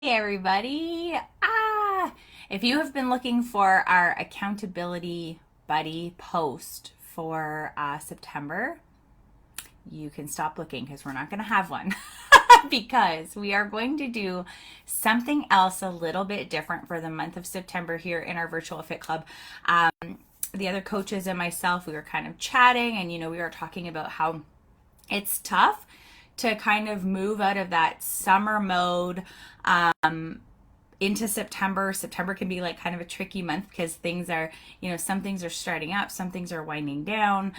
Hey everybody. If you have been looking for our accountability buddy post for September, you can stop looking because we're not going to have one because we are going to do something else a little bit different for the month of September here in our virtual fit club. The other coaches and myself, we were kind of chatting and, we were talking about how it's tough to kind of move out of that summer mode into September. September can be like kind of a tricky month because things are, some things are starting up, some things are winding down.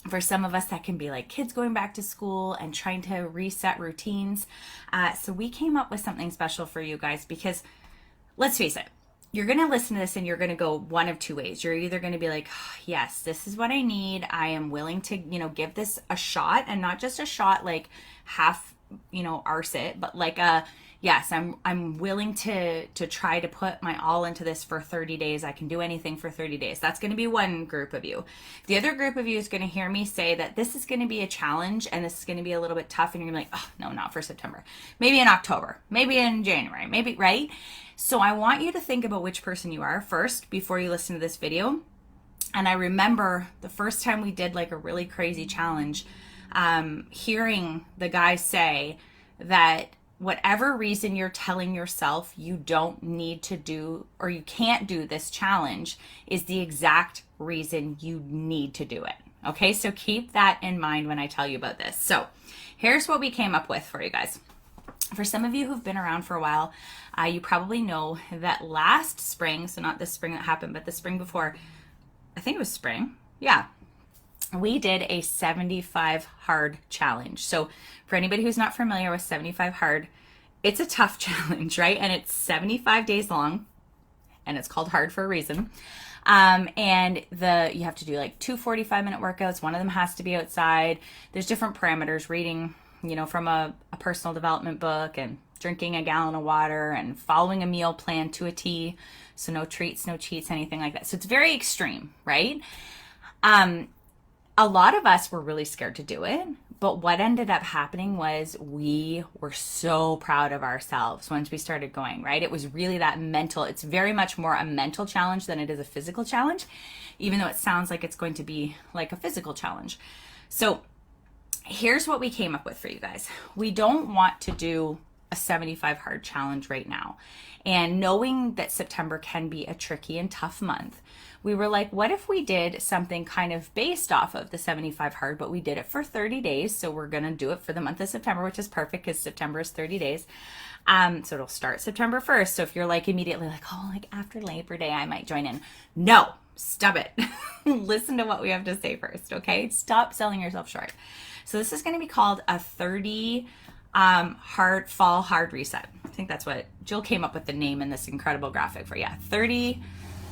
For some of us, that can be like kids going back to school and trying to reset routines. So we came up with something special for you guys because let's face it, you're going to listen to this and you're going to go one of two ways. You're either going to be like, oh, yes, this is what I need. I am willing to, give this a shot, and not just a shot like half, arse it, but like yes, I'm willing to try to put my all into this for 30 days. I can do anything for 30 days. That's going to be one group of you. The other group of you is going to hear me say that this is going to be a challenge and this is going to be a little bit tough, and you're going to be like, oh, no, not for September. Maybe in October, maybe in January, maybe, right? So I want you to think about which person you are first before you listen to this video. And I remember the first time we did like a really crazy challenge, hearing the guy say that whatever reason you're telling yourself you don't need to do or you can't do this challenge is the exact reason you need to do it. Okay, so keep that in mind when I tell you about this. So here's what we came up with for you guys. For some of you who've been around for a while, you probably know that last spring, so not this spring that happened, but the spring before, I think it was spring. Yeah. We did a 75 hard challenge. So for anybody who's not familiar with 75 hard, it's a tough challenge, right? And it's 75 days long, and it's called hard for a reason. And you have to do like two 45-minute workouts. One of them has to be outside. There's different parameters, reading, from a personal development book, and drinking a gallon of water, and following a meal plan to a T. So no treats, no cheats, anything like that. So it's very extreme, right? A lot of us were really scared to do it, but what ended up happening was we were so proud of ourselves once we started going, right? It was really that mental, it's very much more a mental challenge than it is a physical challenge, even though it sounds like it's going to be like a physical challenge. So here's what we came up with for you guys. We don't want to do a 75 hard challenge right now. And knowing that September can be a tricky and tough month, we were like, what if we did something kind of based off of the 75 hard, but we did it for 30 days. So we're going to do it for the month of September, which is perfect because September is 30 days. So it'll start September 1st. So if you're like immediately like, oh, like after Labor Day, I might join in. No, stop it. Listen to what we have to say first. Okay. Stop selling yourself short. So this is going to be called a 30 fall hard reset. I think that's what Jill came up with the name in this incredible graphic for. Yeah, 30.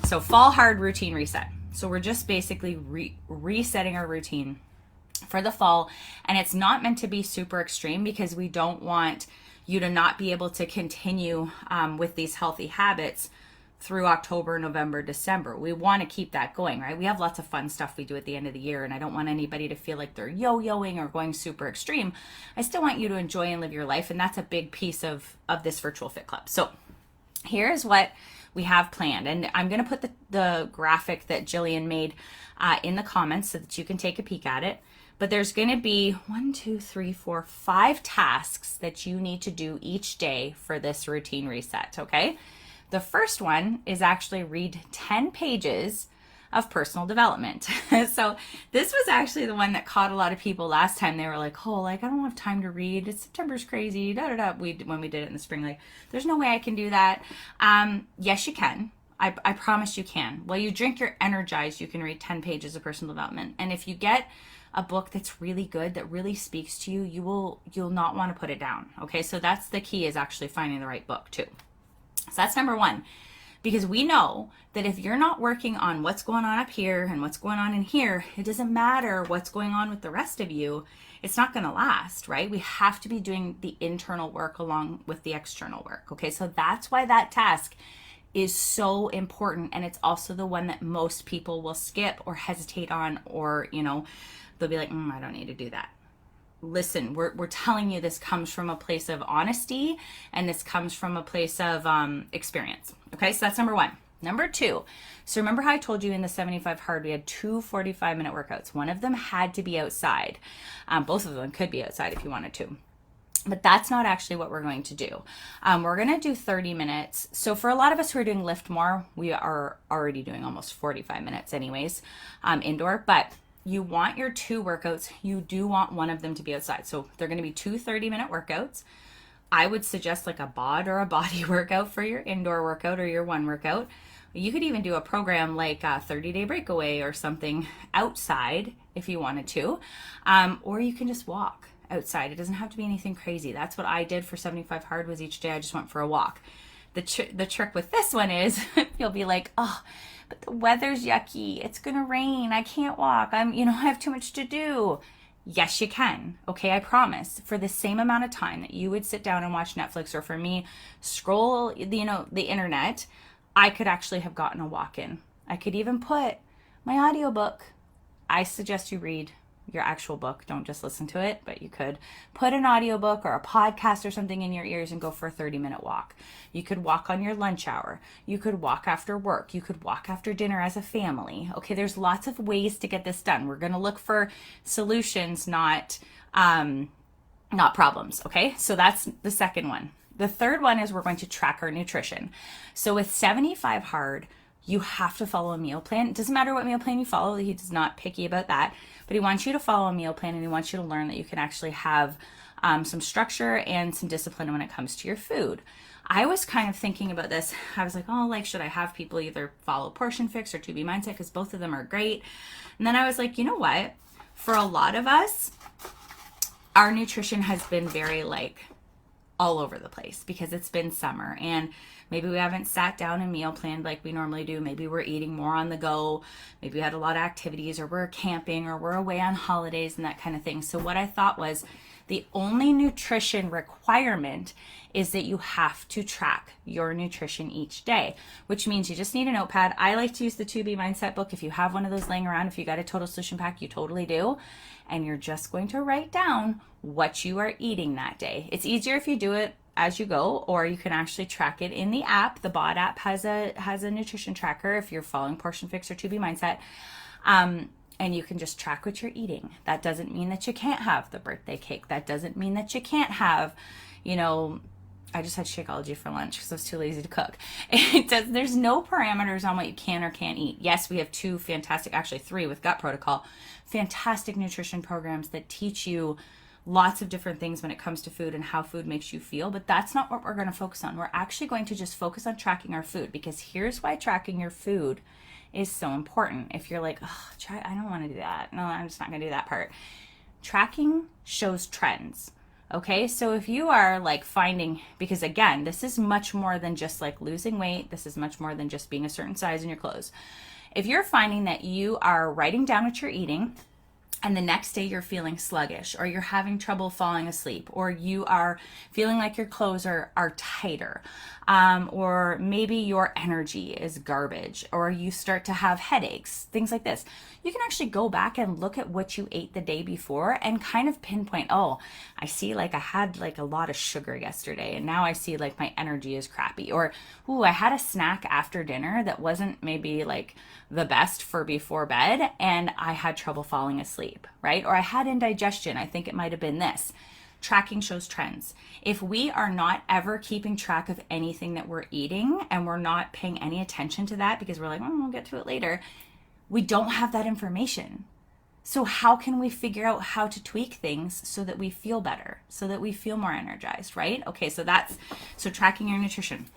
So fall hard routine reset. So we're just basically resetting our routine for the fall. And it's not meant to be super extreme because we don't want you to not be able to continue with these healthy habits through October, November, December. We want to keep that going, right? We have lots of fun stuff we do at the end of the year, and I don't want anybody to feel like they're yo-yoing or going super extreme. I still want you to enjoy and live your life, and that's a big piece of this virtual fit club. So here's what we have planned, and I'm going to put the graphic that Jillian made in the comments so that you can take a peek at it. But there's going to be 5 tasks that you need to do each day for this routine reset, okay? The first one is actually read 10 pages of personal development. So this was actually the one that caught a lot of people last time. They were like, oh, like I don't have time to read. September's crazy. Da da da. When we did it in the spring, like there's no way I can do that. Yes, you can. I promise you can. While you drink your Energize, you can read 10 pages of personal development. And if you get a book that's really good, that really speaks to you, you'll not want to put it down. Okay, so that's the key, is actually finding the right book too. So that's number one, because we know that if you're not working on what's going on up here and what's going on in here, it doesn't matter what's going on with the rest of you. It's not going to last, right? We have to be doing the internal work along with the external work. Okay, so that's why that task is so important. And it's also the one that most people will skip or hesitate on, or, they'll be like, I don't need to do that. listen, we're telling you this comes from a place of honesty, and this comes from a place of experience. Okay, so that's number one. Number two, so remember how I told you in the 75 hard we had two 45-minute workouts. One of them had to be outside. Both of them could be outside if you wanted to. But that's not actually what we're going to do. We're going to do 30 minutes. So for a lot of us who are doing Lift More, we are already doing almost 45 minutes anyways, indoor. But you want your two workouts, you do want one of them to be outside. So they're going to be two 30-minute workouts. I would suggest like a bod or a body workout for your indoor workout or your one workout. You could even do a program like a 30-day breakaway or something outside if you wanted to. Or you can just walk outside. It doesn't have to be anything crazy. That's what I did for 75 hard, was each day I just went for a walk. The trick with this one is you'll be like, oh, but the weather's yucky. It's going to rain. I can't walk. I have too much to do. Yes, you can. Okay, I promise. For the same amount of time that you would sit down and watch Netflix, or for me, scroll, the internet, I could actually have gotten a walk in. I could even put my audiobook. I suggest you read your actual book. Don't just listen to it, but you could put an audiobook or a podcast or something in your ears and go for a 30-minute walk. You could walk on your lunch hour. You could walk after work. You could walk after dinner as a family. Okay, there's lots of ways to get this done. We're going to look for solutions, not problems. Okay, so that's the second one. The third one is we're going to track our nutrition. So with 75 hard, you have to follow a meal plan. It doesn't matter what meal plan you follow. He's not picky about that, but he wants you to follow a meal plan, and he wants you to learn that you can actually have some structure and some discipline when it comes to your food. I was kind of thinking about this. I was like, should I have people either follow Portion Fix or 2B Mindset, because both of them are great. And then I was like, you know what? For a lot of us, our nutrition has been very all over the place because it's been summer, and maybe we haven't sat down and meal planned like we normally do. Maybe we're eating more on the go. Maybe we had a lot of activities, or we're camping, or we're away on holidays and that kind of thing. So what I thought was, the only nutrition requirement is that you have to track your nutrition each day, which means you just need a notepad. I like to use the 2B Mindset book. If you have one of those laying around, if you got a Total Solution Pack, you totally do. And you're just going to write down what you are eating that day. It's easier if you do it as you go, or you can actually track it in the app. The BOD app has a nutrition tracker if you're following Portion Fix or 2B Mindset. And you can just track what you're eating. That doesn't mean that you can't have the birthday cake. That doesn't mean that you can't have, I just had Shakeology for lunch because I was too lazy to cook. There's no parameters on what you can or can't eat. Yes, we have two fantastic, actually three with Gut Protocol, fantastic nutrition programs that teach you lots of different things when it comes to food and how food makes you feel, but that's not what we're going to focus on. We're actually going to just focus on tracking our food, because here's why tracking your food is so important. If you're like, I don't want to do that. No, I'm just not going to do that part. Tracking shows trends. Okay, so if you are finding, because again, this is much more than just losing weight. This is much more than just being a certain size in your clothes. If you're finding that you are writing down what you're eating, and the next day you're feeling sluggish, or you're having trouble falling asleep, or you are feeling like your clothes are tighter, or maybe your energy is garbage, or you start to have headaches, things like this, you can actually go back and look at what you ate the day before and kind of pinpoint, I see I had a lot of sugar yesterday, and now I see my energy is crappy, or I had a snack after dinner that wasn't maybe the best for before bed, and I had trouble falling asleep, right? Or I had indigestion. I think it might have been this. Tracking shows trends. If we are not ever keeping track of anything that we're eating, and we're not paying any attention to that because we're we'll get to it later, we don't have that information. So how can we figure out how to tweak things so that we feel better, so that we feel more energized, right? Okay, so tracking your nutrition.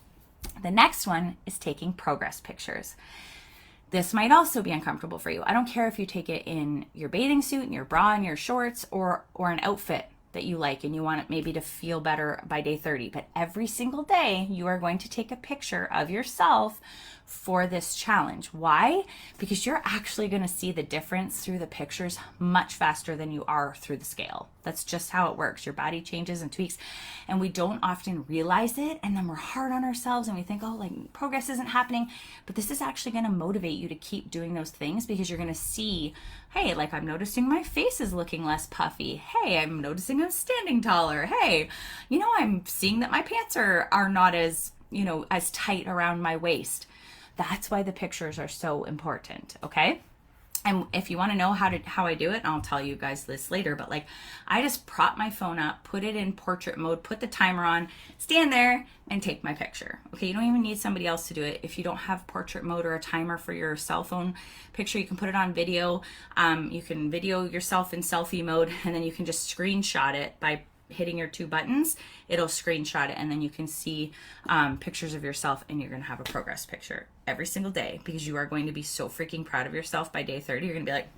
The next one is taking progress pictures. This might also be uncomfortable for you. I don't care if you take it in your bathing suit, in your bra, and your shorts, or an outfit that you like and you want it maybe to feel better by day 30. But every single day, you are going to take a picture of yourself for this challenge. Why? Because you're actually going to see the difference through the pictures much faster than you are through the scale. That's just how it works. Your body changes and tweaks, and we don't often realize it, and then we're hard on ourselves and we think, oh, like progress isn't happening. But this is actually going to motivate you to keep doing those things, because you're going to see, hey, like I'm noticing my face is looking less puffy. Hey, I'm noticing I'm standing taller. Hey, I'm seeing that my pants are not as, as tight around my waist. That's why the pictures are so important, okay? And if you want to know how I do it, and I'll tell you guys this later, but like I just prop my phone up, put it in portrait mode, put the timer on, stand there and take my picture. Okay, you don't even need somebody else to do it. If you don't have portrait mode or a timer for your cell phone picture, you can put it on video. You can video yourself in selfie mode, and then you can just screenshot it by hitting your two buttons. It'll screenshot it, and then you can see pictures of yourself, and you're going to have a progress picture every single day, because you are going to be so freaking proud of yourself by day 30. You're going to be like,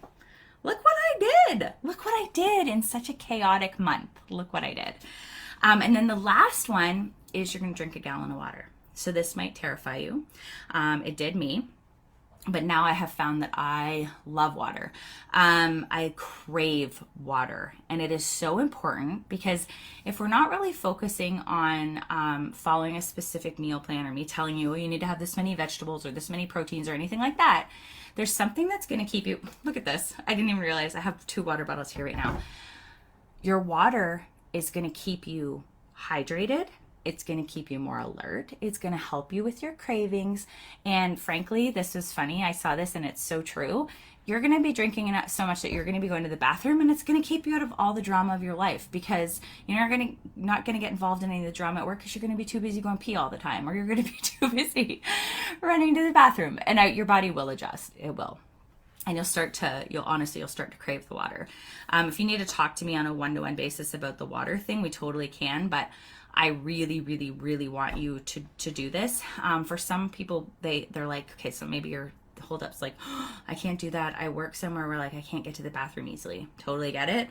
look what I did. Look what I did in such a chaotic month. Look what I did. And then the last one is you're going to drink a gallon of water. So this might terrify you. It did me. But now I have found that I love water. I crave water. And it is so important, because if we're not really focusing on following a specific meal plan, or me telling you, oh, you need to have this many vegetables or this many proteins or anything like that, there's something that's going to keep you, look at this. I didn't even realize I have 2 water bottles here right now. Your water is going to keep you hydrated. It's going to keep you more alert. It's going to help you with your cravings. And frankly, this is funny. I saw this and it's so true. You're going to be drinking enough so much that you're going to be going to the bathroom, and it's going to keep you out of all the drama of your life, because you're not going to get involved in any of the drama at work, because you're going to be too busy going pee all the time, or you're going to be too busy running to the bathroom, and your body will adjust. It will. And you'll start to crave the water. If you need to talk to me on a one-to-one basis about the water thing, we totally can, but I really, really, really want you to do this. For some people, they're like, okay, so maybe your holdup's like, oh, I can't do that. I work somewhere where like I can't get to the bathroom easily. Totally get it.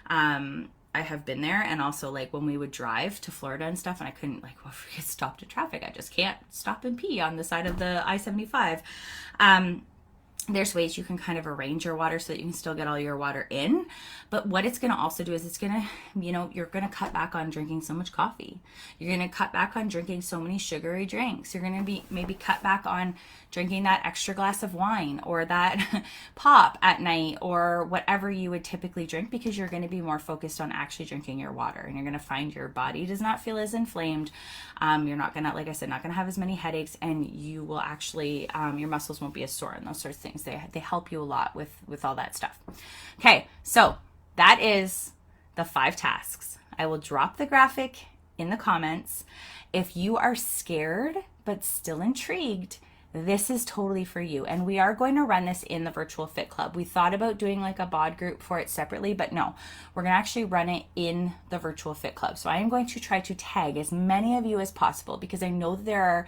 I have been there, and also like when we would drive to Florida and stuff, and I couldn't, like, well, if we get stopped in traffic, I just can't stop and pee on the side of the I-75. There's ways you can kind of arrange your water so that you can still get all your water in. But what it's going to also do is it's going to, you're going to cut back on drinking so much coffee. You're going to cut back on drinking so many sugary drinks. You're going to be maybe cut back on drinking that extra glass of wine or that pop at night or whatever you would typically drink, because you're going to be more focused on actually drinking your water, and you're going to find your body does not feel as inflamed. You're not going to, like I said, not going to have as many headaches, and you will actually, your muscles won't be as sore and those sorts of things. They help you a lot with all that stuff. Okay, so that is the 5 tasks. I will drop the graphic in the comments. If you are scared but still intrigued, this is totally for you. And we are going to run this in the Virtual Fit Club. We thought about doing like a bod group for it separately, but no, we're going to actually run it in the Virtual Fit Club. So I am going to try to tag as many of you as possible, because I know that there are,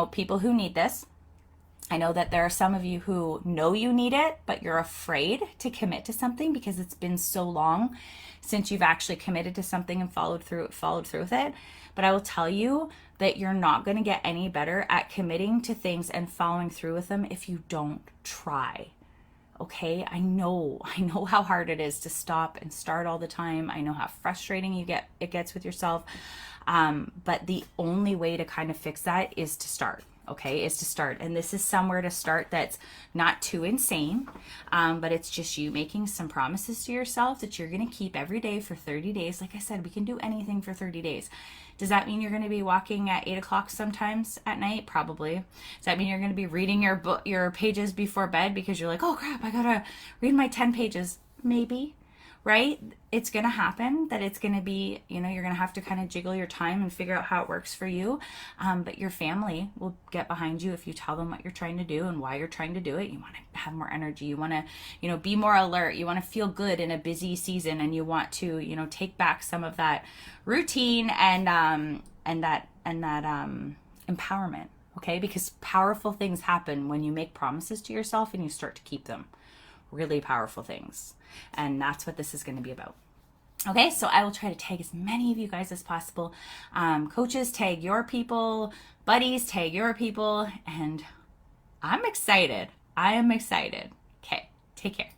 people who need this. I know that there are some of you who know you need it, but you're afraid to commit to something because it's been so long since you've actually committed to something and followed through with it. But I will tell you that you're not going to get any better at committing to things and following through with them if you don't try. Okay, I know how hard it is to stop and start all the time. I know how frustrating it gets with yourself. But the only way to kind of fix that is to start. Okay, is to start. And this is somewhere to start that's not too insane, but it's just you making some promises to yourself that you're going to keep every day for 30 days. Like I said, we can do anything for 30 days. Does that mean you're going to be walking at 8 o'clock sometimes at night? Probably. Does that mean you're going to be reading your pages before bed because you're like, oh crap, I got to read my 10 pages? Maybe. Right? It's going to happen that it's going to be, you're going to have to kind of jiggle your time and figure out how it works for you. But your family will get behind you if you tell them what you're trying to do and why you're trying to do it. You want to have more energy. You want to, be more alert. You want to feel good in a busy season, and you want to, take back some of that routine and that empowerment. Okay? Because powerful things happen when you make promises to yourself and you start to keep them. Really powerful things. And that's what this is going to be about. Okay, so I will try to tag as many of you guys as possible. Coaches, tag your people. Buddies, tag your people. And I'm excited. I am excited. Okay, take care.